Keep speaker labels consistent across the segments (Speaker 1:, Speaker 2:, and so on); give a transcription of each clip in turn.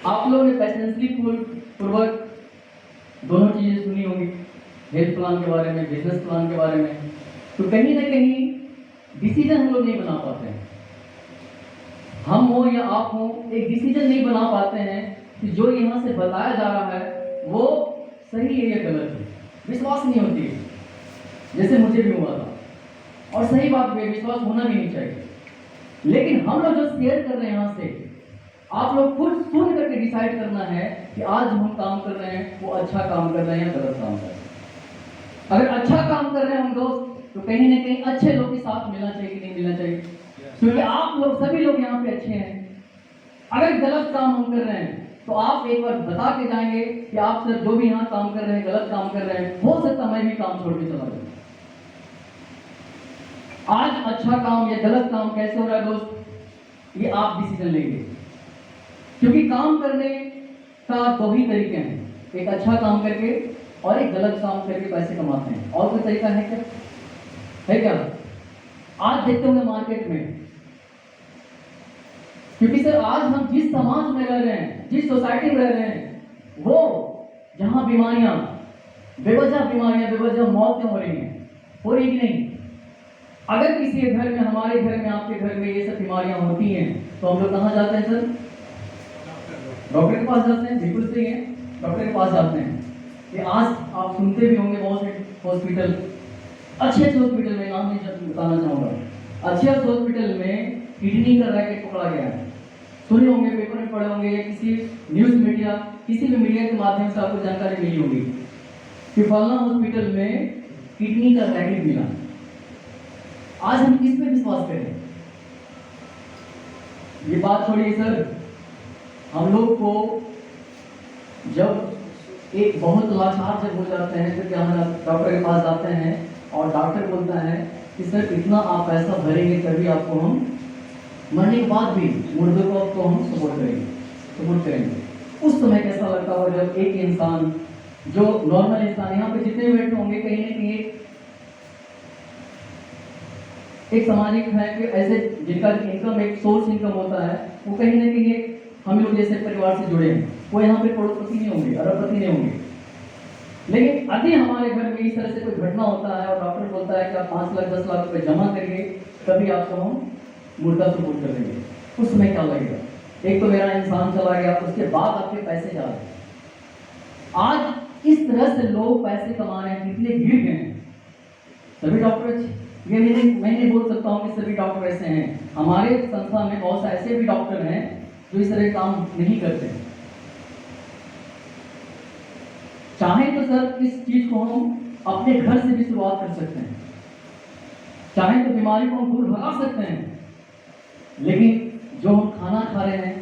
Speaker 1: आप लोगों ने पैशनेटली पूर्वक दोनों चीजें सुनी होंगी, हेल्थ प्लान के बारे में, बिजनेस प्लान के बारे में। तो कहीं ना कहीं डिसीजन हम लोग नहीं बना पाते हैं। हम हो या आप हो, एक डिसीजन नहीं बना पाते हैं कि जो यहाँ से बताया जा रहा है वो सही है या गलत है। विश्वास नहीं होती है, जैसे मुझे भी हुआ था। और सही बात भी है, विश्वास होना भी नहीं चाहिए। लेकिन हम लोग जो शेयर कर रहे हैं यहाँ से, आप लोग खुद सुन करके डिसाइड करना है कि आज हम काम कर रहे हैं वो अच्छा काम कर रहे हैं या गलत काम कर रहे हैं। अगर अच्छा काम कर रहे हैं हम दोस्त, तो कहीं ना कहीं अच्छे लोग के साथ मिलना चाहिए कि नहीं मिलना चाहिए, क्योंकि आप लोग सभी लोग यहाँ पे अच्छे हैं। अगर गलत काम हम कर रहे हैं तो आप एक बार बता के जाएंगे कि आप सर जो भी यहाँ काम कर रहे हैं गलत काम कर रहे हैं, हो सकता मैं भी काम छोड़ के चला जाऊँ। आज अच्छा काम या गलत काम कैसे हो रहा है दोस्त, ये आप डिसीजन लेंगे। क्योंकि काम करने का दो ही तरीके हैं, एक अच्छा काम करके और एक गलत काम करके पैसे कमाते हैं। और कोई तरीका है क्या? है क्या? आज देखते होंगे मार्केट में, क्योंकि सर आज हम जिस समाज में रह रहे हैं, जिस सोसाइटी में रह रहे हैं, वो जहां बीमारियां, बेवजह मौत क्यों हो रही हैं, हो रही कि नहीं? अगर किसी के घर में, हमारे घर में, आपके घर में ये सब बीमारियां होती हैं तो हम लोग कहाँ जाते हैं सर? डॉक्टर के पास जाते हैं। बिल्कुल सही है, डॉक्टर के पास जाते हैं। कि आज आप सुनते भी होंगे बहुत से हॉस्पिटल, अच्छे हॉस्पिटल में, नाम नहीं बताना चाहूंगा, अच्छे हॉस्पिटल में किडनी का रैकेट पकड़ा गया है। सुने होंगे, पेपर में पढ़े होंगे, या किसी न्यूज मीडिया, किसी भी मीडिया के माध्यम से आपको जानकारी मिली होगी कि फलाना हॉस्पिटल में किडनी का रैकेट मिला। आज हम किस पे विश्वास करें? ये बात छोड़िए सर, हम लोग को जब एक बहुत लाचार जब हो जाते हैं तो क्या हम डॉक्टर के पास जाते हैं और डॉक्टर बोलता है कि सर इतना आप पैसा भरेंगे तभी आपको हम मरने के बाद भी मुर्दे को आपको हम सपोर्ट करेंगे। उस समय कैसा लगता होगा जब एक इंसान, जो नॉर्मल इंसान, यहाँ पे जितने बैठे होंगे कहीं ना कहीं एक सामाजिक है कि ऐसे जिनका इनकम, एक सोर्स इनकम होता है, वो कहीं ना कहीं एक हम लोग जैसे परिवार से जुड़े हैं। वो यहाँ पे करोड़पति नहीं होंगे, अरबपति नहीं होंगे। लेकिन यदि हमारे घर में इस तरह से कोई घटना होता है और डॉक्टर बोलता है कि आप 5 लाख 10 लाख रुपए जमा करिए तभी आपको हम मुर्दा सपोर्ट कर देंगे, उस समय क्या लगेगा? एक तो मेरा इंसान चला गया, उसके बाद आपके पैसे जा रहे हैं। आज इस तरह से लोग पैसे कमा रहे हैं, कितने गिर गए हैं। सभी डॉक्टर, ये मैं नहीं बोल सकता हूँ कि सभी डॉक्टर ऐसे हैं। हमारे संस्था में बहुत से ऐसे भी डॉक्टर हैं जो इस तरह काम नहीं करते। चाहे तो सर इस चीज को हम अपने घर से भी शुरुआत कर सकते हैं, चाहे तो बीमारी को हम दूर भगा सकते हैं। लेकिन जो हम खाना खा रहे हैं,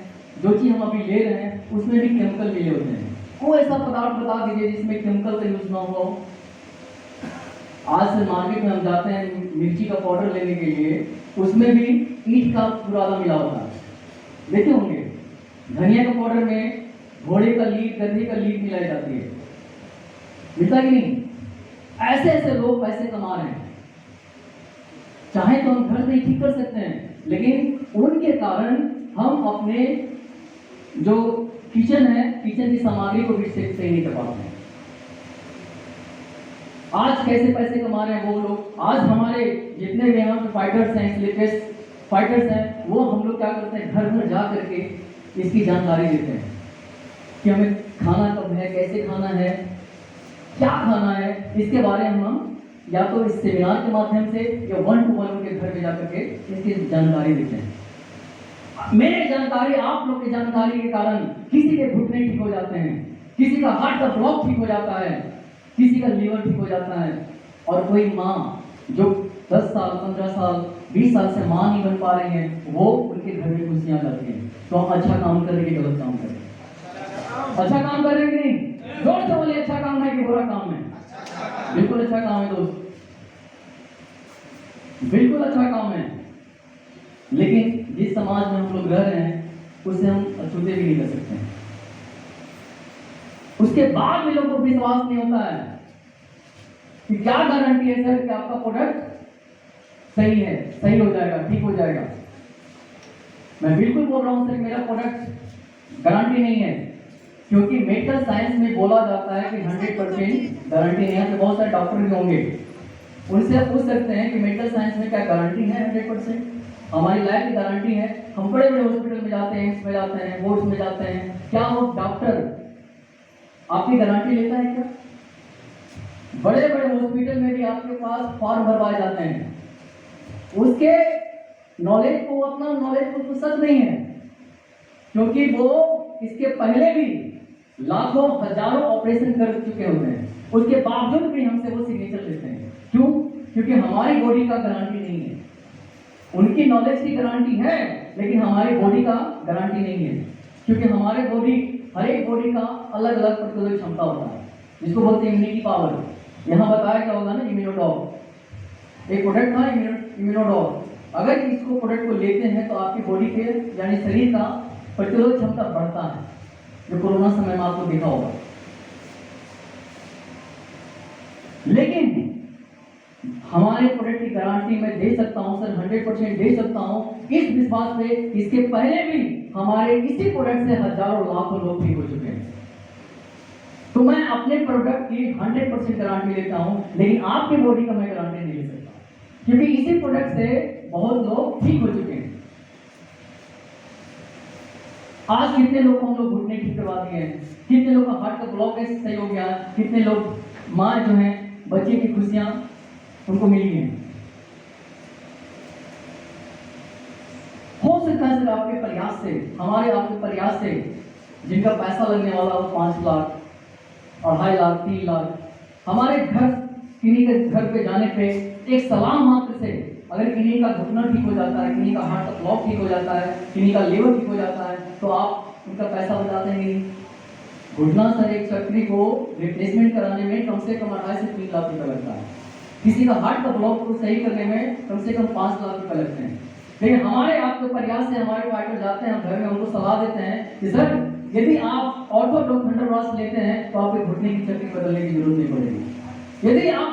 Speaker 1: जो चीज हम अभी ले रहे हैं, उसमें भी केमिकल मिले होते हैं। कोई ऐसा पदार्थ बता दीजिए जिसमें केमिकल का यूज ना हो। आज से मार्केट में हम जाते हैं मिर्ची का पाउडर लेने के लिए, उसमें भी ईंट का पुराना मिला होता है, देखे होंगे। धनिया का पाउडर में घोड़े का लीट, गधे का लीट मिलाई जाती है, मिलता कि नहीं? ऐसे ऐसे लोग पैसे कमा रहे हैं। चाहे तो हम घर से ही ठीक कर सकते हैं, लेकिन उनके कारण हम अपने जो किचन है, किचन की सामग्री को भी सही नहीं कर पाते हैं। आज कैसे पैसे कमा रहे हैं वो लोग? आज हमारे जितने भी यहाँ पे फाइटर्स हैं, लेटेस्ट फाइटर्स हैं, वो हम लोग क्या करते हैं, घर घर जा करके इसकी जानकारी देते हैं कि हमें खाना कब है, कैसे खाना है, क्या खाना है। इसके बारे में हम या तो इस सेमिनार के माध्यम से या 1 to 1 उनके घर में जाकर के इसकी जानकारी देते हैं। मेरे जानकारी, आप लोग की जानकारी के कारण किसी के घुटने ठीक हो जाते हैं, किसी का हार्ट का ब्लॉक ठीक हो जाता है, किसी का लीवर ठीक हो जाता है। और कोई माँ जो 10 साल 15 साल 20 साल से माँ नहीं बन पा रही है, वो उनके घर में खुशियां जाती हैं। तो हम अच्छा काम कर रहे हैं कि गलत काम कर रहे हैं? अच्छा काम कर रहे हैं कि नहीं? जोर से बोलिए, अच्छा काम है कि बुरा काम है? बिल्कुल अच्छा काम है दोस्त, बिल्कुल अच्छा काम है। लेकिन जिस समाज में हम लोग रह रहे हैं उससे हम अछूते भी नहीं कर सकते हैं। उसके बाद भी लोगों को विश्वास नहीं होता है कि क्या गारंटी है सर कि आपका प्रोडक्ट सही है, सही हो जाएगा, ठीक हो जाएगा। मैं बिल्कुल बोल रहा हूं सर, मेरा प्रोडक्ट गारंटी नहीं है, क्योंकि मेडिकल साइंस में बोला जाता है कि 100% गारंटी नहीं है। तो बहुत सारे डॉक्टर भी होंगे, उनसे आप पूछ सकते हैं कि मेडिकल साइंस में क्या गारंटी है 100%? हमारी लाइफ की गारंटी है। हम बड़े बड़े हॉस्पिटल में जाते हैं, एम्स में जाते हैं, बोर्ड्स में जाते हैं, क्या वो डॉक्टर आपकी गारंटी लेता है क्या? बड़े बड़े हॉस्पिटल में भी आपके पास फॉर्म भरवाए जाते हैं, उसके नॉलेज को, अपना नॉलेज को सच नहीं है, क्योंकि वो इसके पहले भी लाखों हजारों ऑपरेशन कर चुके होते हैं, उसके बावजूद भी हमसे वो सिग्नेचर लेते हैं। क्यों? क्योंकि हमारी बॉडी का गारंटी नहीं है। उनकी नॉलेज की गारंटी है, लेकिन हमारी बॉडी का गारंटी नहीं है, क्योंकि हमारे बॉडी, हर एक बॉडी का अलग अलग प्रतिरोधक क्षमता होता है, जिसको बोलते हैं इम्यूनिटी पावर। यहाँ बताया क्या होगा ना, इम्यूनोडॉग एक प्रोडक्ट था, इम्यूनोडॉग। अगर इसको प्रोडक्ट को लेते हैं तो आपकी बॉडी के यानी शरीर का प्रतिरोधक क्षमता बढ़ता है, जो कोरोना समय में आपको देखा होगा। लेकिन हमारे प्रोडक्ट की गारंटी मैं दे सकता हूं सर, 100% दे सकता हूं, इस विश्वास से इसके पहले भी हमारे इसी प्रोडक्ट से हजारों लाखों लोग ठीक हो चुके हैं। तो मैं अपने प्रोडक्ट की 100% गारंटी लेता हूं, लेकिन आपकी बॉडी का मैं गारंटी नहीं ले सकता, क्योंकि इसी प्रोडक्ट से बहुत लोग ठीक हो चुके हैं। आज कितने लोग को हम लोग घुटने ठीक करवा दिए हैं, कितने लोग का हार्ट का ब्लॉकेज सही हो गया, कितने लोग माँ जो है बच्चे की खुशियां उनको मिली हैं। हो सकता है सर आपके प्रयास से, हमारे आपके प्रयास से, जिनका पैसा लगने वाला हो 5 लाख, 2.5 लाख, 3 लाख, हमारे घर, किन्हीं के घर पे जाने पे एक सलाम मात्र से अगर किन्हीं का घुटना ठीक हो जाता है, किन्हीं का हार्ट का ब्लॉक ठीक हो जाता है, किन्हीं का लीवर ठीक हो जाता है, तो आप उनका पैसा बचा देंगे। घुटना सर एक चक्री को रिप्लेसमेंट कराने में कम से कम 2.5 से 3 लाख रुपए लगता है। किसी का हार्ट का ब्लॉक को सही करने में कम से कम 5 लाख रुपए लगते हैं। लेकिन हमारे आपके प्रयास से हमारे फाइटर जाते हैं, हम घर में उनको सलाह देते हैं कि सर यदि आप ऑर्थोडॉक्स थंडरबॉल्ट लेते हैं तो आपके घुटने की चक्री बदलने की जरूरत नहीं पड़ेगी। यदि आप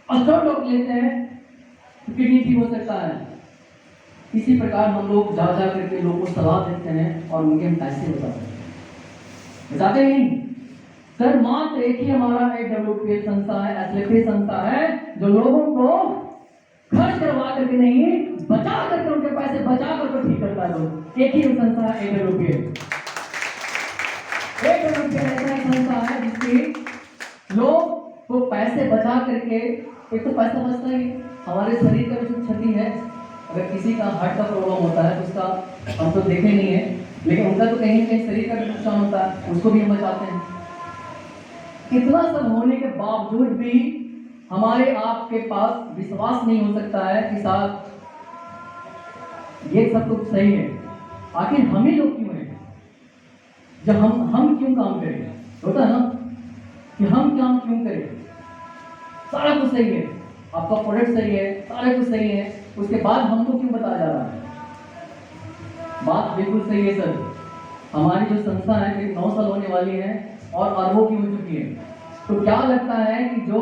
Speaker 1: ऑर्थोडॉक्स लेते हैं तो किडनी ठीक हो सकता है। इसी प्रकार हम लोग जा करके लोगों को सलाह देते हैं और उनके हम पैसे बचाते ही नहीं सर। मात्र एक ही हमारा AWPL संस्था है, एथलेटिक संस्था है, जो लोगों को खर्च करवा करके नहीं, बचा करके, उनके पैसे बचा करके ठीक करता है। लोग एक ही संस्था है AWPL ऐसा एक संस्था है जिसकी लोग को पैसे बचा करके, एक तो पैसा बचता ही, हमारे शरीर का जो क्षति है, अगर किसी का हार्ट का प्रॉब्लम होता है तो उसका हम तो देखे नहीं है, लेकिन उनका तो कहीं ना कहीं शरीर का भी नुकसान होता है, उसको भी हम बचाते हैं। इतना सब होने के बावजूद भी हमारे आपके पास विश्वास नहीं हो सकता है कि साहब ये सब कुछ सही है। आखिर हम ही लोग क्यों हैं? जब हम क्यों काम करें? होता है ना कि हम काम क्यों करें? सारा कुछ सही है, आपका प्रोडक्ट सही है, सारा कुछ सही है, उसके बाद हमको क्यों बताया जा रहा है? बात बिल्कुल सही है सर। हमारी जो संस्था है करीब 9 साल होने वाली है और अरबों की हो चुकी है। तो क्या लगता है कि जो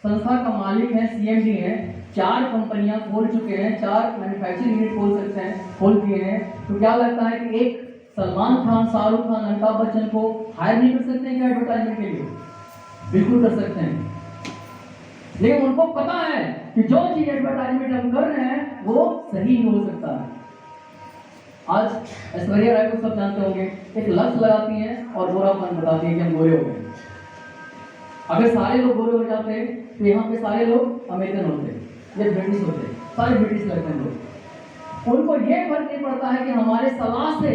Speaker 1: संस्था का मालिक है, CMD है, 4 कंपनियां खोल चुके हैं, 4 मैन्युफैक्चरिंग यूनिट खोल सकते हैं, खोल दिए हैं, तो क्या लगता है कि एक सलमान खान, शाहरुख खान, अमिताभ बच्चन को हायर नहीं कर सकते हैं क्या एडवर्टाइजमेंट के लिए? बिल्कुल कर सकते हैं, लेकिन उनको पता है कि जो चीज एडवर्टाइजमेंट हम कर रहे हैं वो सही नहीं हो सकता है। आज ऐश्वर्या राय को सब जानते होंगे, एक लक्ष्य लगाती हैं और गोरापन बताती है कि हम गोरे हो गए। अगर सारे लोग गोरे हो जाते तो यहाँ पे सारे लोग अमेरिकन होते या ब्रिटिश होते, सारे ब्रिटिश लगते हैं लोग। उनको ये फर्क नहीं पड़ता है कि हमारे सलाह से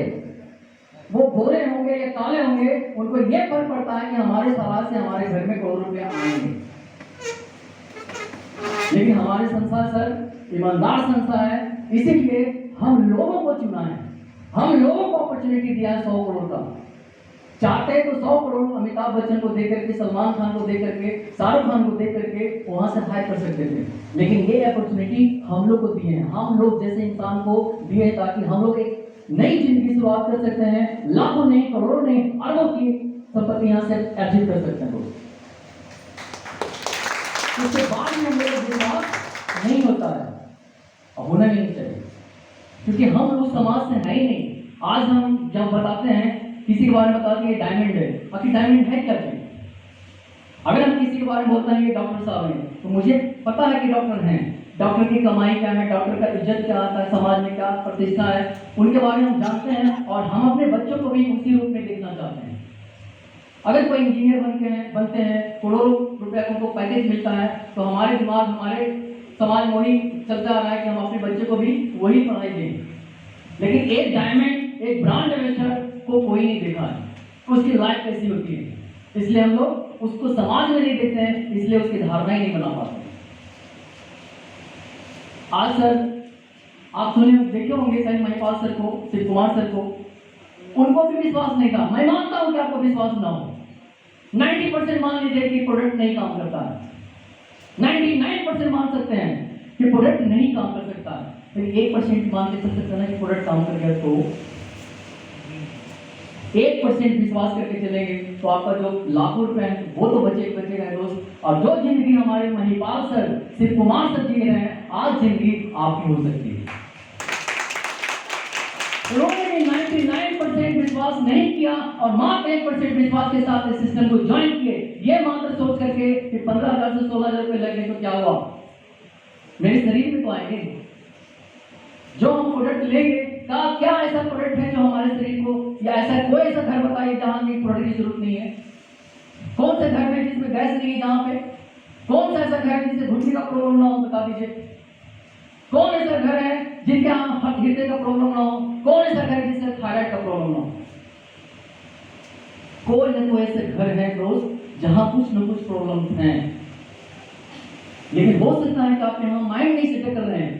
Speaker 1: वो गोरे होंगे या काले होंगे, उनको ये फर्क पड़ता है कि हमारे सलाह से हमारे घर में करोड़ रुपया आएंगे। लेकिन हमारी संस्था सर ईमानदार संस्था है, इसीलिए हम लोगों को चुना है, हम लोगों को अपॉर्चुनिटी दिया है 100 करोड़ का। चाहते तो 100 करोड़ अमिताभ बच्चन को दे करके, सलमान खान को दे करके, शाहरुख खान को दे करके वहां से हायर कर सकते थे, लेकिन ये अपॉर्चुनिटी हम लोग को दी है, हम लोग जैसे इंसान को दी है, ताकि हम लोग एक नई जिंदगी शुरुआत कर सकते हैं, लाखों नहीं, करोड़ों नहीं, अरबों की संपत्ति यहाँ से अर्जित कर सकते हैं लोग। उसके बाद में मेरा विश्वास नहीं होता है, होना भी नहीं चाहिए, क्योंकि हम लोग समाज से है ही नहीं। आज हम जब बताते हैं, किसी के बारे में बताते हैं ये डायमंड है, आखिर डायमंड है क्या चीज? अगर हम किसी के बारे में बोलते हैं ये डॉक्टर साहब हैं, तो मुझे पता है कि डॉक्टर हैं, डॉक्टर की कमाई क्या है, डॉक्टर का इज्जत क्या आता है, समाज में क्या प्रतिष्ठा है, उनके बारे में हम जानते हैं और हम अपने बच्चों को भी उसी रूप में देखना चाहते हैं। अगर कोई इंजीनियर बनते हैं, करोड़ों रुपए का उनको पैकेज मिलता है, तो हमारे दिमाग, हमारे समाज में वही चलता आ रहा है कि हम अपने बच्चे को भी वही पढ़ाई दें। लेकिन एक डायमंड, एक ब्रांड एम्बेसडर को कोई नहीं देखा है, तो उसकी लाइफ कैसी होती है, इसलिए हम लोग उसको समाज में नहीं देखते हैं, इसलिए उसकी धारणा ही नहीं बना पाते। आज सर आप सुने देखे होंगे शायद महिपाल सर को, शिव कुमार सर को, उनको भी विश्वास नहीं था। मैं मानता हूं कि आपको विश्वास ना हो, 90% मान लीजिए कि प्रोडक्ट नहीं काम करता है, 99% मान सकते हैं कि प्रोडक्ट नहीं काम कर सकता है, लेकिन 1% मान के चल सकते हैं कि प्रोडक्ट काम कर गया। तो 1% विश्वास करके चलेंगे तो आपका जो लाखों रुपए है वो तो बचेगा दोस्त। और जो जिंदगी हमारे महिपाल सर, शिव कुमार सर जी रहे हैं, आज जिंदगी आपकी हो सकती है। उन्होंने 99% विश्वास नहीं किया और मात्र 1% विश्वास के साथ इस सिस्टम को ज्वाइन किए, ये मात्र सोच करके कि 15,000 से 16,000 रुपए लगे तो क्या हुआ, मेरे शरीर में तो आएंगे। जो हम प्रोडक्ट लेंगे, क्या ऐसा प्रोडक्ट है जो हमारे शरीर को, या ऐसा कोई ऐसा घर बताइए जहां की प्रोडक्ट की जरूरत नहीं है? कौन से घर में जिसमें गैस नहीं है जहां पे? कौन सा ऐसा घर है जिससे घुटने का प्रॉब्लम ना हो, बता दीजिए। कौन ऐसा घर है जिनके यहाँ हृदय का प्रॉब्लम ना हो? कौन ऐसा घर है जिससे थायराइड का प्रॉब्लम ना हो? कोई ना कोई ऐसे घर है दोस्त जहां कुछ न कुछ प्रॉब्लम है। लेकिन हो सकता है कि आप यहाँ माइंड नहीं सेट कर रहे हैं,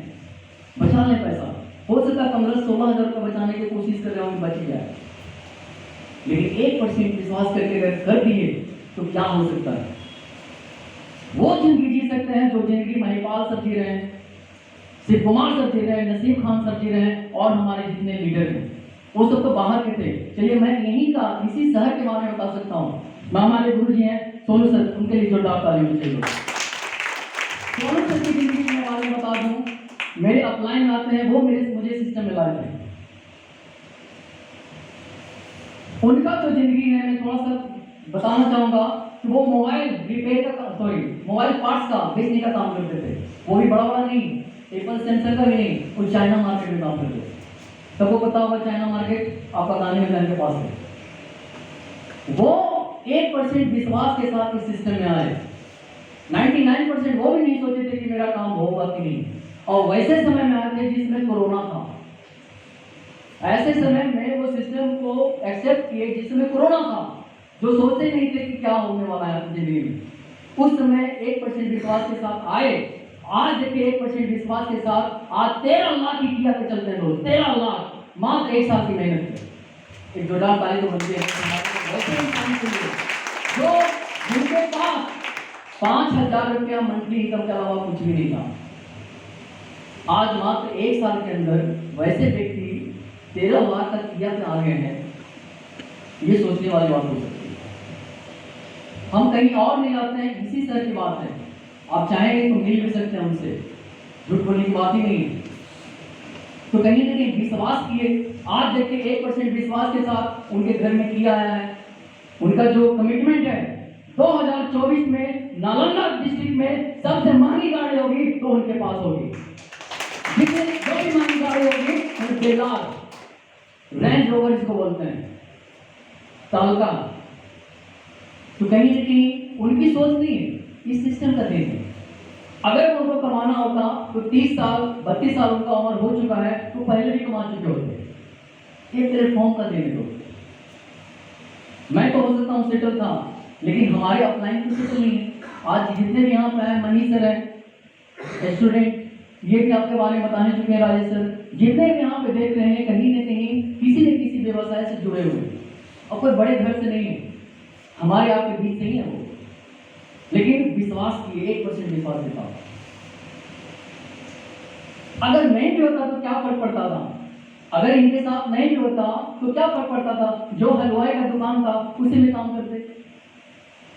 Speaker 1: बचा लें पैसा, हो सकता है 15-16,000 रुपये बचाने की कोशिश कर रहे हो, बच गया। लेकिन 1% विश्वास करके अगर कर दिए तो क्या हो सकता है? वो जिंदगी जी सकते हैं जो जिंदगी महिपाल सर जी रहे हैं, शिव कुमार सर जी रहे हैं, नसीम खान सर जी रहे हैं, और हमारे जितने लीडर हैं वो सब तो बाहर के थे। चलिए मैं यहीं का, इसी शहर के बारे में बता सकता हूँ। हमारे गुरु जी हैं सोनू सर, उनके लिए जोरदार ताली होनी चाहिए। सोनू सर की जिंदगी के बारे में बता दूं, मेरे अपलाइन आते हैं, वो मुझे सिस्टम में लाए थे। उनका जो जिंदगी है, मैं थोड़ा सा बताना चाहूंगा कि वो मोबाइल रिपेयर का, मोबाइल पार्ट्स का बेचने का काम करते थे। वो भी बड़ा बड़ा नहीं, एप्पल सैमसंग का भी नहीं, वो चाइना मार्केट में काम करते थे। सबको पता होगा चाइना मार्केट आपका गांधी मैदान के पास है। वो 1% विश्वास के साथ इस सिस्टम में आए, 99% वो भी नहीं सोचे थे कि मेरा काम होगा कि नहीं। और वैसे समय में आए थे जिसमें कोरोना था, ऐसे समय में वो सिस्टम को एक्सेप्ट किए जिसमें कोरोना था, जो सोचते नहीं थे कि क्या होने वाला है जिंदगी में। उस समय 1% विश्वास के साथ आए। आज देखिए 1% विश्वास के साथ आज 13 लाख की किया के चलते हैं लोग, 13 लाख मात्र 1 साल की मेहनत से। एक जोरदार ताली तो बनती है जो जिनके पास 5,000 रुपया मंथली इनकम के अलावा कुछ भी नहीं था। आज मात्र 1 साल के अंदर वैसे व्यक्ति 13 लाख तक किया से आ गए हैं, ये सोचने वाली बात हो सकती है। हम कहीं और नहीं आते हैं, इसी तरह की बात है। आप चाहेंगे तो मिल भी सकते हैं उनसे, झूठ बोलने की बात ही नहीं है। तो कहीं ना कहीं विश्वास किए। आज देखिए 1% विश्वास के साथ उनके घर में किया आया है। उनका जो कमिटमेंट है, 2024 में नालंदा डिस्ट्रिक्ट में सबसे महंगी गाड़ी होगी तो उनके पास होगी। जितने जो भी महंगी गाड़ी होगी उनके लाल रेंज रोवर इसको बोलते हैं, तालका। तो कहीं ना कहीं उनकी सोच नहीं है, इस सिस्टम का देन है। अगर उनको कमाना होता तो 30 साल 32 साल उनका उम्र हो चुका है तो पहले भी कमा चुके होते। एक प्लेटफॉर्म का देन दो। मैं तो हो सकता हूँ सेटल था, लेकिन हमारे अपलाइन तो सेटल नहीं है। आज जितने भी यहाँ पे आए, मनीष सर है, स्टूडेंट, ये भी आपके बारे में बताने चुके हैं, राजेश सर, जितने भी यहाँ पे देख रहे हैं कहीं ना कहीं किसी न किसी व्यवसाय से जुड़े हुए हैं और कोई बड़े घर से नहीं है, हमारे आपके बीच से ही है वो। लेकिन विश्वास किए, 1% विश्वास के साथ। अगर नहीं भी होता तो क्या फर्क पड़ता था? अगर इनके साथ नहीं भी होता तो क्या फर्क पड़ता था? जो हलवाई का दुकान था उसी में काम करते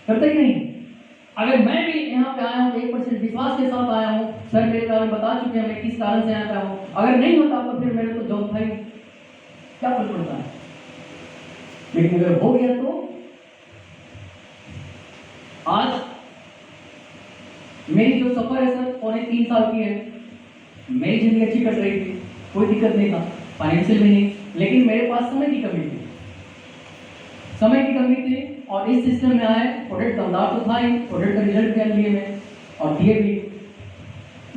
Speaker 1: कि नहीं? अगर मैं भी यहाँ पे आया हूँ 1% विश्वास के साथ आया हूँ, सर मेरे बारे में बता चुके हैं मैं किस कारण से आया हूँ, अगर नहीं होता तो फिर मेरे को जॉब था ही। क्या फर्क पड़ता है? लेकिन अगर हो गया तो आज मेरी जो सफर है सर 3.5 साल की है, मेरी जिंदगी अच्छी कट रही थी, कोई दिक्कत नहीं था, फाइनेंशियल भी नहीं, लेकिन मेरे पास समय की कमी थी, समय की कमी थी। और इस सिस्टम में आए, प्रोडक्ट दमदार तो था ही, प्रोडक्ट का रिजल्ट क्या लिए मैं और दिए भी।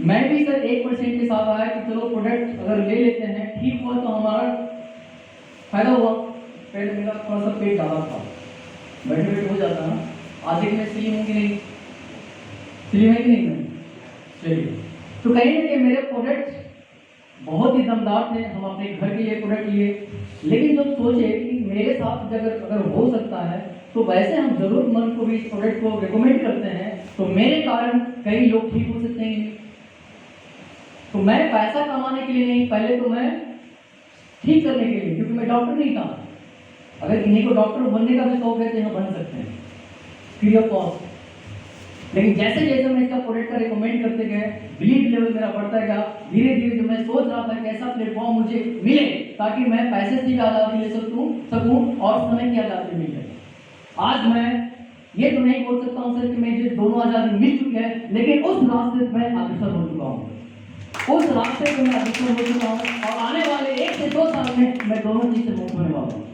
Speaker 1: मैं भी सर 1% के साथ आया कि चलो प्रोडक्ट अगर ले लेते हैं, ठीक हुआ तो हमारा फायदा हुआ। पहले मेरा थोड़ा सा पेट ज़्यादा था, बैठे बैठे हो जाता ना, आधे में स्लिम हूँ कि नहीं, स्लिम है कि नहीं मैं, चलिए। तो कहीं ना कहीं मेरे प्रोडक्ट बहुत ही दमदार थे, हम अपने घर के लिए प्रोडक्ट लिए, लेकिन जब सोचे कि मेरे साथ अगर हो सकता है तो वैसे हम जरूरतमंद को भी इस प्रोडक्ट को रिकमेंड करते हैं, तो मेरे कारण कई लोग ठीक हो सकते हैं। तो मैं पैसा कमाने के लिए नहीं, पहले तो मैं ठीक करने के लिए, क्योंकि मैं डॉक्टर नहीं था। अगर इन्हीं को डॉक्टर बनने का भी शौक है तो यहाँ बन सकते हैं फ्री ऑफ कॉस्ट। लेकिन जैसे जैसे मैं इसका प्रोडक्ट का रिकमेंड करते गए, बिलीव लेवल मेरा बढ़ता गया। धीरे धीरे जो मैं सोच रहा था कि ऐसा प्लेटफॉर्म मुझे मिले ताकि मैं पैसे से भी आज़ादी ले सकूं और समय की आज़ादी मिल जाए। आज मैं ये तो नहीं बोल सकता हूँ सर कि मुझे दोनों आज़ादी मिल चुकी है, लेकिन उस रास्ते पे मैं अग्रसर हो चुका हूँ, उस रास्ते पे मैं अग्रसर हो चुका हूँ, और आने वाले 1 से 2 साल में मैं दोनों चीज से मुक्त होने वाला हूँ।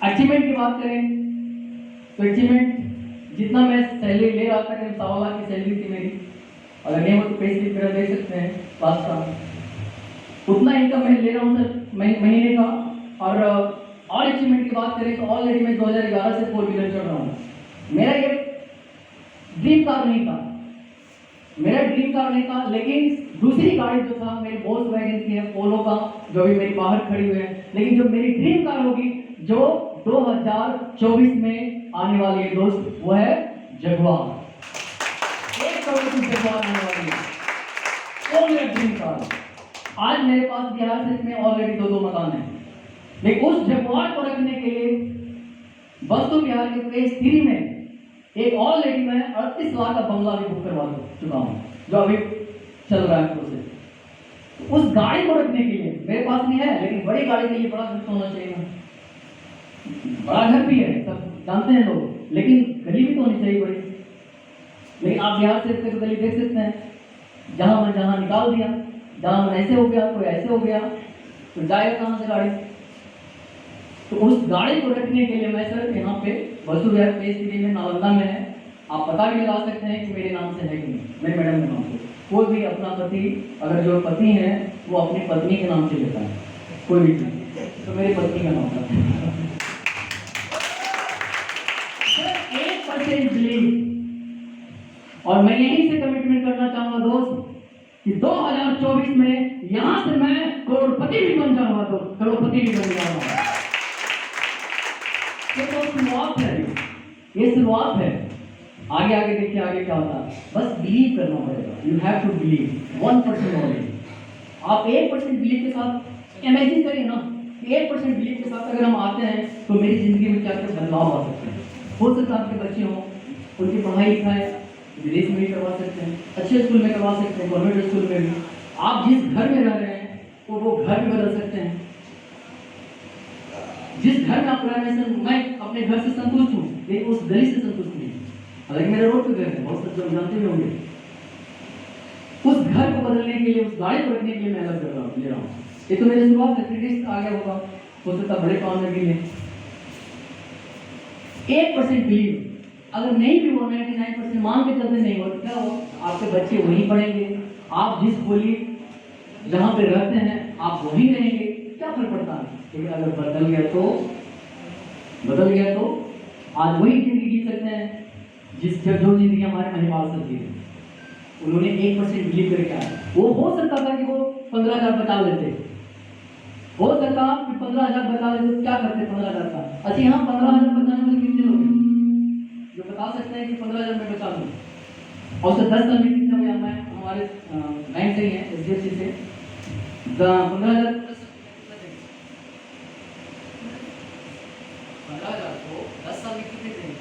Speaker 1: अचीवमेंट की बात करें तो अचीवमेंट जितना मैं सैलरी ले रहा था, करीब 1.25 लाख की सैलरी थी मेरी, अगर नहीं हो तो पे स्लिप मेरा देख सकते हैं लास्ट का, उतना इनकम मैं ले रहा हूँ सर महीने का। और अचीवमेंट की बात करें तो ऑलरेडी मैं 2011 से 4 व्हीलर चल रहा हूँ। मेरा ये ड्रीम कार नहीं था, मेरा ड्रीम कार नहीं था, लेकिन दूसरी गाड़ी जो था मेरी वोल्क्सवैगन की है, पोलो का, जो भी मेरी बाहर खड़ी हुई है। लेकिन जो मेरी ड्रीम कार होगी जो 2024 में आने वाली है दोस्त, वो है जगुआर। 1 करोड़ की जगुआर आने वाली है, वो मेरा ड्रीम कार। आज मेरे पास बिहार शरीफ में ऑलरेडी 2 मकान है, लेकिन उस जगुआर को रखने के लिए बस्तु बिहार के फेज 3 में एक ऑलरेडी मैं 38 लाख का बंगला भी बुक करवा चुका हूँ, जो अभी चल रहा है प्रोसेस। उस गाड़ी को रखने के लिए मेरे पास नहीं है, लेकिन बड़ी गाड़ी के लिए बड़ा घर होना चाहिए। बड़ा घर भी है, सब जानते हैं लोग, लेकिन गली भी तो होनी चाहिए बड़ी। लेकिन आप बिहार से तो गली देख सकते हैं, जहाँ निकाल दिया, जहाँ ऐसे हो गया, कोई ऐसे हो गया, तो जाएगा कहाँ से गाड़ी। तो उस गाड़ी को रखने के लिए मैं सर यहाँ पे बस्तु बिहार फेज 3 में नालंदा में है, आप पता भी लगा सकते हैं कि मेरे नाम से है कि नहीं, मेरे मैडम के नाम से। कोई भी अपना पति, अगर जो पति है वो अपनी पत्नी के नाम से लेता है, कोई भी नहीं, तो मेरी पत्नी का नाम था। 1% बिलीव, और मैं यहीं से कमिटमेंट करना चाहूंगा दोस्त कि 2024 में यहां से मैं करोड़पति भी बन जाऊंगा, तो करोड़पति भी बन जाऊंगा। ये तो शुरुआत है, ये शुरुआत है, आगे आगे देखिए आगे क्या होता है। बस बिलीव करना पड़ेगा, you have to believe 1% only. आप 1% बिलीव के साथ इमेजिन करिए ना, 1% बिलीव के साथ अगर हम आते हैं तो मेरी जिंदगी में क्या क्या बदलाव आ सकते हैं। हो सकता है आपके बच्चे हों, उनकी पढ़ाई लिखाई विदेश में भी करवा सकते हैं, अच्छे स्कूल में करवा सकते हैं, गवर्नमेंट स्कूल में भी। आप जिस घर में रह रहे हैं तो वो घर भी बदल सकते हैं। जिस घर में आप रह रहे हैं, मैं अपने घर से संतुष्ट हूँ, लेकिन उस गली से संतुष्ट नहीं, हालांकि मेरे रोड पे घर है, बहुत सब लोग जानते भी होंगे। उस घर को बदलने के लिए, उस गाड़ी को रखने के लिए मैं अलग ले रहा हूँ। ये तो मेरी शुरुआत है, क्रेडिट आ गया होगा, हो सकता बड़े काम में भी ले। 1% बिलीव, अगर नहीं भी हो, 99% मान के चलते नहीं हो, क्या हो, आपके बच्चे वहीं पढ़ेंगे, आप जिस बोली जहाँ पे रहते हैं आप वहीं रहेंगे, क्या फर्क पड़ता है। लेकिन अगर बदल गया तो आज वही जिंदगी जी सकते हैं जो जिंदगी हमारे महिमाल सर जी है। उन्होंने 1% बिलीव करके आया। वो हो सकता था कि वो 15,000 बचा लेते, हो सकता कि 15,000 बचा लेते, तो क्या करते 15,000 का। अच्छा, यहाँ 15,000 बचाने वाले कितने लोग हैं जो बता सकते हैं कि 15,000 में बचा लूँ। और सर 10 साल में कितना हुआ, मैं हमारे बैंक से ही है, SDFC से 15,000 को 10 साल में कितने देंगे,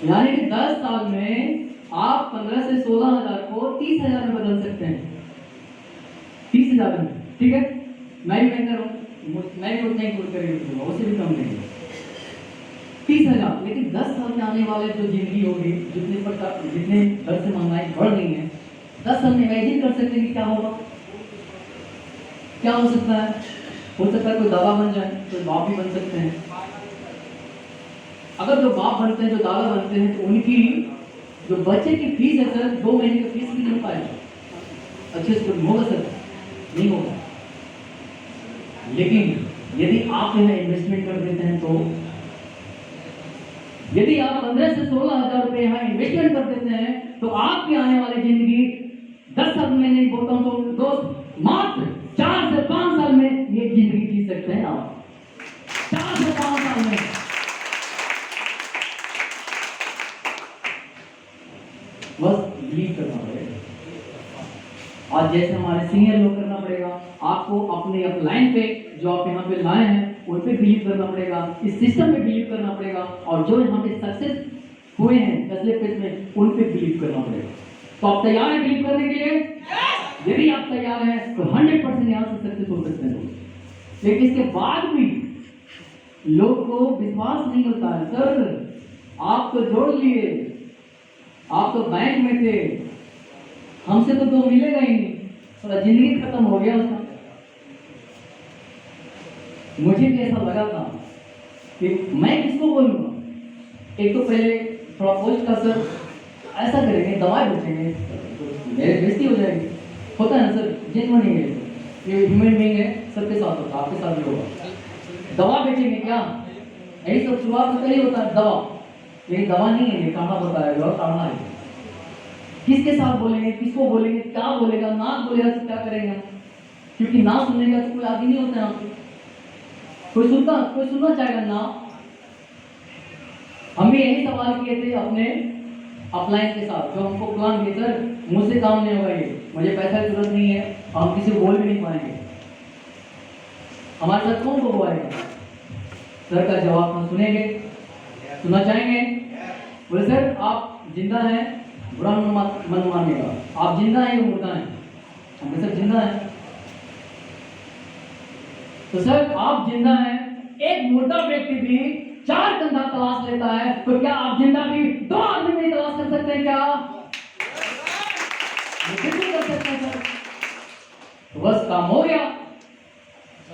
Speaker 1: यानी कि 10 साल में आप 15 से 16,000 को 30,000 में बदल सकते हैं, 30,000 में। ठीक है, मैं भी बैंकर हूँ, मैं भी उतना ही पूरा करेंगे, उससे भी कम नहीं। 30,000, लेकिन 10 साल में आने वाले जो जिंदगी होगी, जितने दर से महंगाई बढ़ रही है, 10 साल में इमेजिन कर सकते हैं कि क्या होगा, क्या हो सकता है। हो सकता है कोई दादा बन जाए, कोई बाप भी बन सकते हैं। अगर जो बाप बनते हैं, जो दादा बनते हैं, तो उनकी जो बच्चे की फीस है सर, 2 महीने की फीस भी नहीं पाएगा अच्छे स्कूल में, होगा सर? नहीं होगा। लेकिन यदि आप जो है इन्वेस्टमेंट कर देते हैं, तो यदि आप 15 से 16,000 रुपए यहाँ इन्वेस्टमेंट कर देते हैं, तो आपकी आने वाली जिंदगी 10 साल में नहीं बोलता हूँ तो दोस्त, मात्र 4 से 5 साल में ये जिंदगी जी सकते हैं आप। 4 से 5 साल में। बस बिलीव करना पड़ेगा। आज जैसे हमारे सीनियर लोग करना पड़ेगा, आपको अपने अपलाइन पे जो आप यहाँ पे लाए हैं उन पे बिलीव करना पड़ेगा, इस सिस्टम पे बिलीव करना पड़ेगा, और जो यहाँ पे सक्सेस हुए हैं पिछले फेज में उन पे बिलीव करना पड़ेगा। तो आप तैयार हैं बिलीव करने के लिए? यदि आप तैयार हैं तो 100% यहाँ से सक्सेस हो सकते हैं। लेकिन इसके बाद भी लोग को विश्वास नहीं होता है। सर आप तो जोड़ लिए, आप तो बैंक में थे, हमसे तो मिलेगा ही नहीं, थोड़ा जिंदगी खत्म हो गया उसका। मुझे भी ऐसा लगा था कि मैं किसको बोलूँगा। एक तो पहले थोड़ा पोस्ट का सर ऐसा करेंगे, दवाई बेचेंगे, मेरे बेइज्जती हो जाएगी। होता है ना सर, जेन्युइन है ये ह्यूमन बीइंग है, सबके साथ होता है, आपके साथ भी होगा। दवा बेचेंगे क्या, यही सब शुरुआत में ही होता है दवा। ये दवा नहीं है, ये काढ़ा बताया और काढ़ा है। किसके साथ बोलेंगे, किसको बोलेंगे, क्या बोलेगा, ना बोलेगा तो क्या करेंगे हम, क्योंकि ना सुनने का तो कोई आदमी नहीं होता है आपको। कोई सुनना चाहेगा ना। हम भी यही सवाल किए थे अपने अपलाइन के साथ, जो हमको प्लान किए, सर मुझसे काम नहीं होगा, ये मुझे पैसा की जरूरत नहीं है, हम किसी को बोल भी नहीं पाएंगे, हमारे साथ कौन को आएगा। सर का जवाब हम सुनेंगे, सुनना चाहेंगे। बोले सर आप जिंदा हैं, बुरा मन मानिएगा, आप जिंदा हैं या मुर्दा हैं? हम सर जिंदा हैं। तो सर आप जिंदा हैं, एक मुर्दा व्यक्ति भी 4 कंधा तलाश लेता है, तो क्या आप जिंदा भी 2 आदमी नहीं तलाश कर सकते हैं क्या? बिल्कुल कर सकते हैं सर। तो बस काम हो गया।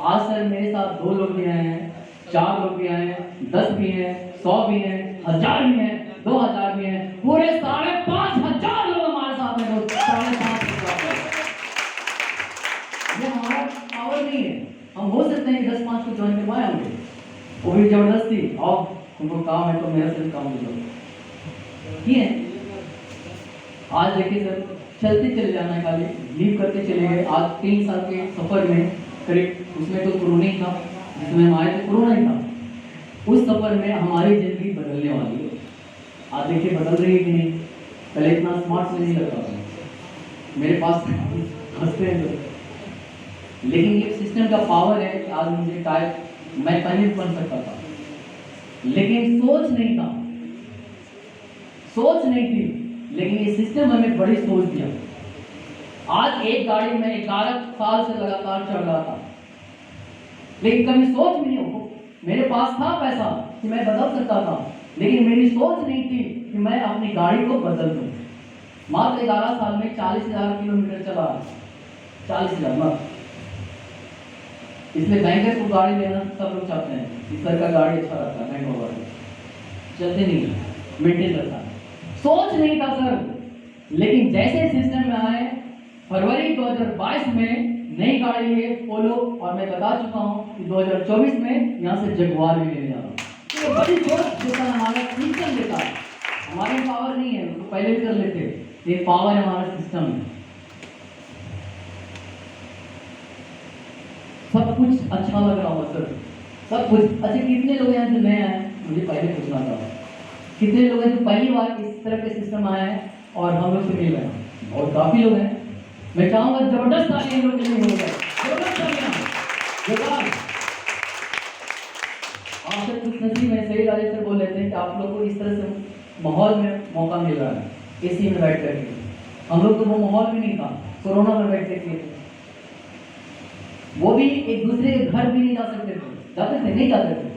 Speaker 1: आज सर मेरे साथ 2 लोग भी आए हैं, 4 लोग भी आए हैं, 10 भी हैं, 100 भी हैं, 1000 भी हैं, 2000 भी हैं, पूरे 5,500 लोग हमारे साथ हैं। 5,500। ये हमारा पावर नहीं है। हम हो सकते हैं कि 10-5 को ज्वाइन करवाए होंगे, वो भी जबरदस्ती, और तुमको काम है तो मेरा सिर्फ काम दे दो, ठीक है। आज देखिए सर, चलते चले जाना है, खाली लीव करते चले गए। आज 3 साल के सफर में करीब, उसमें तो कोरोना ही था, जिसमें हम आए थे कोरोना ही था, उस सफर में हमारी जिंदगी बदलने वाली है। आज देखिए बदल रही है कि नहीं। पहले इतना स्मार्ट से नहीं लगता था, मेरे पास हंसते हैं तो, लेकिन ये सिस्टम का पावर है कि आज मुझे टाइप, मैं पहले बन सकता था, लेकिन सोच नहीं थी, लेकिन ये सिस्टम हमें बड़ी सोच दिया। आज एक गाड़ी में 11 साल से लगातार चढ़ रहा था, लेकिन कभी सोच भी नहीं हो, मेरे पास था पैसा कि मैं बदल सकता था, लेकिन मेरी सोच नहीं थी कि मैं अपनी गाड़ी को बदल दूं। मात्र 11 साल में 40,000 किलोमीटर चला, 40,000 मत। इसलिए बैंकर को गाड़ी लेना सब लोग चाहते हैं, इस तरह का गाड़ी अच्छा लगता है, बैंक गाड़ी चलते नहीं है, मेंटेन करता है। सोच नहीं था सर, लेकिन जैसे सिस्टम में आए, फरवरी 2022 में नई गाड़ी है पोलो, और मैं बता चुका हूँ कि 2024 में यहाँ से जगुआर भी लेने जा रहा हूँ। तो बड़ी सोच देता है, हमारा सिस्टम देता है, हमारे पावर नहीं है, तो पहले भी कर लेते, ये पावर है हमारा सिस्टम है। सब कुछ अच्छा लग रहा होगा सर, सब कुछ अच्छा। कितने लोग हैं जो नए आए, मुझे पहले पूछना था, कितने लोग हैं जो पहली बार इस तरह के सिस्टम आए हैं और हम लोग से मिल रहे हैं? और काफी लोग हैं। मैं चाहूंगा जबरदस्त ताली हम लोग के लिए हो जाए, जबरदस्त तालियां। आपसे कुछ नसीब है, सही राजेश सर बोल लेते हैं कि आप लोग को इस तरह से माहौल में मौका मिल रहा है, एसी में बैठ करके। हम लोग तो वो माहौल भी नहीं था, कोरोना में बैठ करके। वो भी एक दूसरे के घर भी नहीं जा सकते थे, जाते थे नहीं जाते थे।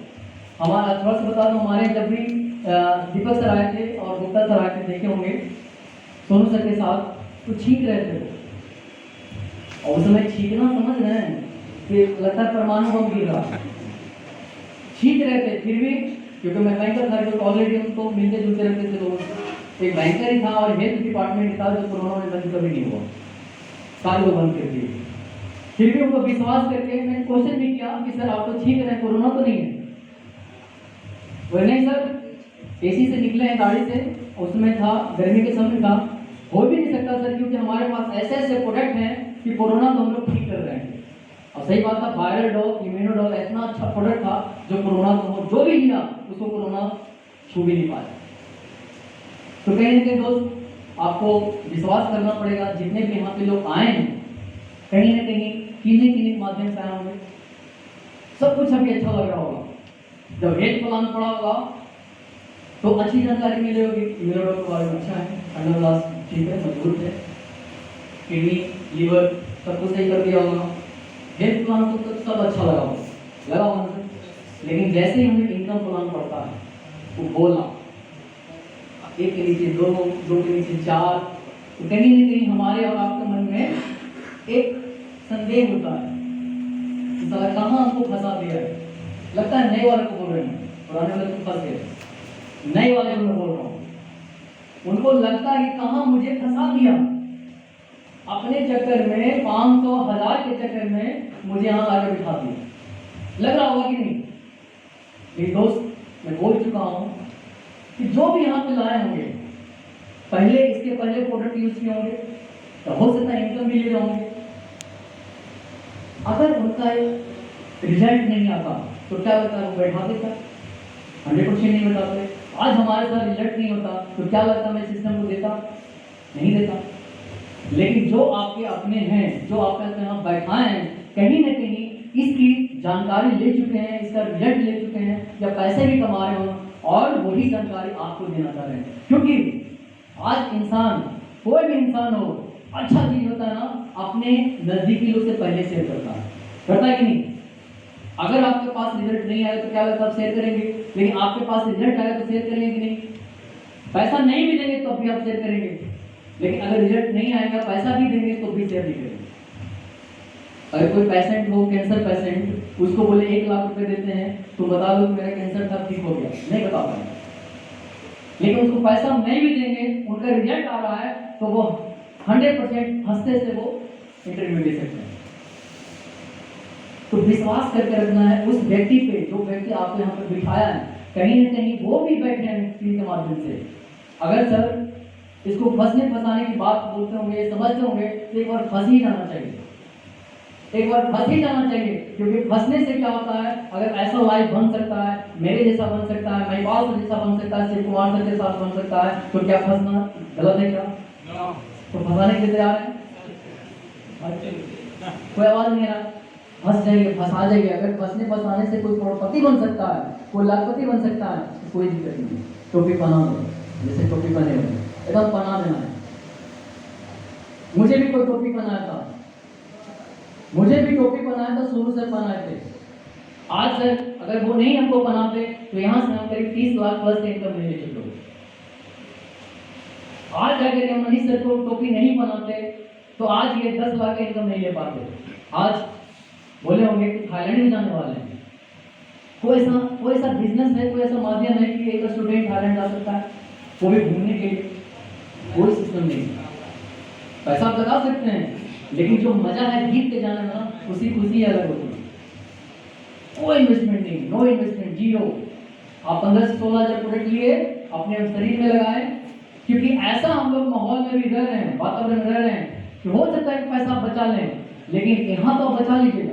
Speaker 1: हमारा थोड़ा सा बता दूं, हमारे जब भी दीपक सर आए थे और गुप्ता सर आए थे, देखे होंगे सोनू सर के साथ, तो छींक रहे थे और उस समय छींकना समझ रहे हैं कि लगता है परमाणु बम गिर रहा, छींक रहे थे फिर भी, क्योंकि मैं बैंकर था जो ऑलरेडी उनको मिलते जुलते रहते थे लोग। एक बैंकर ही था और हेल्थ डिपार्टमेंट था जो कोरोना में बंद कभी नहीं हुआ, सारे लोग बंद कर दिए। फिर भी उनको विश्वास करके मैंने क्वेश्चन भी किया कि सर आप तो छींक रहे हैं, कोरोना तो नहीं है? वो नहीं सर, एसी से निकले हैं गाड़ी से, उसमें था गर्मी के समय था, हो भी नहीं सकता सर, क्योंकि हमारे पास ऐसे ऐसे प्रोडक्ट हैं कि कोरोना तो हम लोग ठीक कर रहे हैं। और सही बात था, वायरल डॉग, इम्यूनोडॉग इतना अच्छा प्रोडक्ट था जो कोरोना को जो भी लिया उसको कोरोना छू भी नहीं पाया। तो कहीं ना कहीं दोस्त आपको विश्वास करना पड़ेगा, जितने भी यहाँ पे लोग आए हैं कहीं ना कहीं किन्हीं किन्हीं माध्यम से आए होंगे, सब कुछ अभी अच्छा लग रहा होगा। जब हेल्थ प्लान पड़ा होगा तो अच्छी जानकारी मिली होगी, इम्यूनोडॉग के बारे में अच्छा है, अंडरग्लास ठीक है, मजबूत है, किडनी लीवर सब कुछ सही कर दिया होगा, हेल्थ प्लान तो सब अच्छा लगा होगा सर। लेकिन जैसे ही हमें इनकम प्लान पड़ता है वो बोलना, एक के नीचे दो, दो के नीचे चार, तो कहीं ना कहीं हमारे और आपके मन में एक संदेह होता है कि साला कहाँ हमको फंसा दिया है। लगता है नए वाले को बोल रहे हैं, पुराने वाले को फंस गए, नए वाले को मैं बोल रहा हूँ, उनको लगता है कि कहाँ मुझे फंसा दिया, अपने चक्कर में 500 1000 के चक्कर में मुझे यहाँ लाकर बिठा दिया। लग रहा होगा कि नहीं? मेरे दोस्त मैं बोल चुका हूँ कि जो भी यहाँ पे लाए होंगे पहले, इसके पहले प्रोडक्ट यूज किए होंगे, तो हो सकता है इनकम भी ले रहे होंगे। अगर उनका रिजल्ट नहीं आता तो क्या लगता है वो बैठा देता? 100% नहीं बैठाते। आज हमारे साथ रिजल्ट नहीं होता तो क्या लगता है मैं सिस्टम को देता? नहीं देता। लेकिन जो आपके अपने हैं, जो आपके यहाँ बैठाए हैं, कहीं ना कहीं इसकी जानकारी ले चुके हैं, इसका रिजल्ट ले चुके हैं, या पैसे भी कमा रहे हो और वही जानकारी आपको देना चाह रहे हैं। क्योंकि आज इंसान, कोई भी इंसान हो, अच्छा चीज होता है ना, अपने नजदीकी लोग से पहले शेयर करता है कि नहीं? अगर आपके पास रिजल्ट नहीं आया तो क्या लगता है आप शेयर करेंगे, लेकिन आपके पास रिजल्ट आया तो शेयर करेंगे कि नहीं? पैसा नहीं भी देंगे तो भी आप शेयर करेंगे, लेकिन अगर रिजल्ट नहीं आएगा, पैसा भी देंगे तो भी शेयर नहीं करेंगे। अगर कोई पेशेंट हो, कैंसर पेशेंट, उसको बोले 1 लाख रुपए देते हैं तो बता दो मेरा कैंसर था, ठीक हो गया, नहीं बता पाएंगे। लेकिन उसको पैसा नहीं भी देंगे, उनका रिजल्ट आ रहा है तो वो 100% हंसते से वो इंटरव्यू दे सकते हैं। तो विश्वास करके रखना है उस व्यक्ति पे, जो व्यक्ति आपको यहाँ पर बिठाया है, कहीं ना कहीं वो भी बैठे हैं स्क्रीन के माध्यम से। अगर सर इसको फंसने फंसाने की बात बोलते होंगे, समझते होंगे, तो एक बार फंस ही जाना चाहिए, एक बार फंस ही जाना चाहिए। क्योंकि फंसने से क्या होता है, अगर ऐसा लाइफ बन सकता है, मेरे जैसा बन सकता है, महिपाल जैसा बन सकता है, शिव कुमार सर के साथ बन सकता है, तो क्या फंसना गलत है क्या? तो फंसाने के लिए तैयार है? कोई आवाज नहीं आ रहा? फंस जाएंगे, फंसा जाएंगे। अगर फंसने फंसाने से कोई करोड़पति बन सकता है, कोई लाखपति बन सकता है, तो कोई दिक्कत नहीं। टोपी पहना दो, जैसे टोपी पहने हुए एकदम पहना देना है। मुझे भी कोई टोपी पहनाया था, मुझे भी टोपी पहनाया था, शुरू से पहनाए थे। आज सर अगर वो नहीं हमको पहनाते तो यहाँ से हम करीब 30 लाख प्लस इनकम ले चुके होते। आज जाकर हम मनीष सर को टोपी नहीं पहनाते तो आज ये 10 लाख का इनकम नहीं ले पाते। आज बोले होंगे कि थाईलैंड में जाने वाले हैं। कोई ऐसा बिजनेस है, कोई ऐसा माध्यम है कि एक स्टूडेंट थाईलैंड जा सकता है, वो भी घूमने के लिए? कोई सिस्टम नहीं। पैसा आप लगा सकते हैं, लेकिन जो मजा है जीत के जाने में, उसी खुशी अलग होती है। कोई इन्वेस्टमेंट नहीं, नो इन्वेस्टमेंट, जीरो। आप 15 से 16 हज़ार प्रोडक्ट लिए, अपने शरीर में लगाए, क्योंकि ऐसा हम लोग माहौल में भी रह रहे हैं, वातावरण में रह रहे हैं कि हो सकता है कि पैसा आप बचा लें, लेकिन यहाँ तो आप बचा लीजिएगा,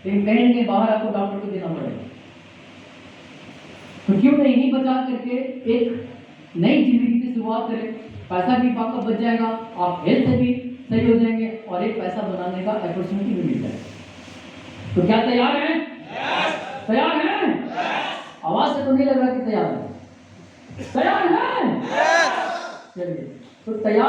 Speaker 1: लेकिन कहीं ना कहीं बाहर आपको डॉक्टर को देना पड़ेगा। तो क्यों नहीं बचा करके एक नई जिंदगी की शुरुआत करें? पैसा भी आपका बच जाएगा, आप हेल्थ से भी सही हो जाएंगे और एक पैसा बनाने का अपॉर्चुनिटी भी मिल जाएगा। तो क्या तैयार हैं? तैयार हैं? आवाज से तो नहीं लग रहा कि तैयार है। तैयार हैं? चलिए, तो तैयार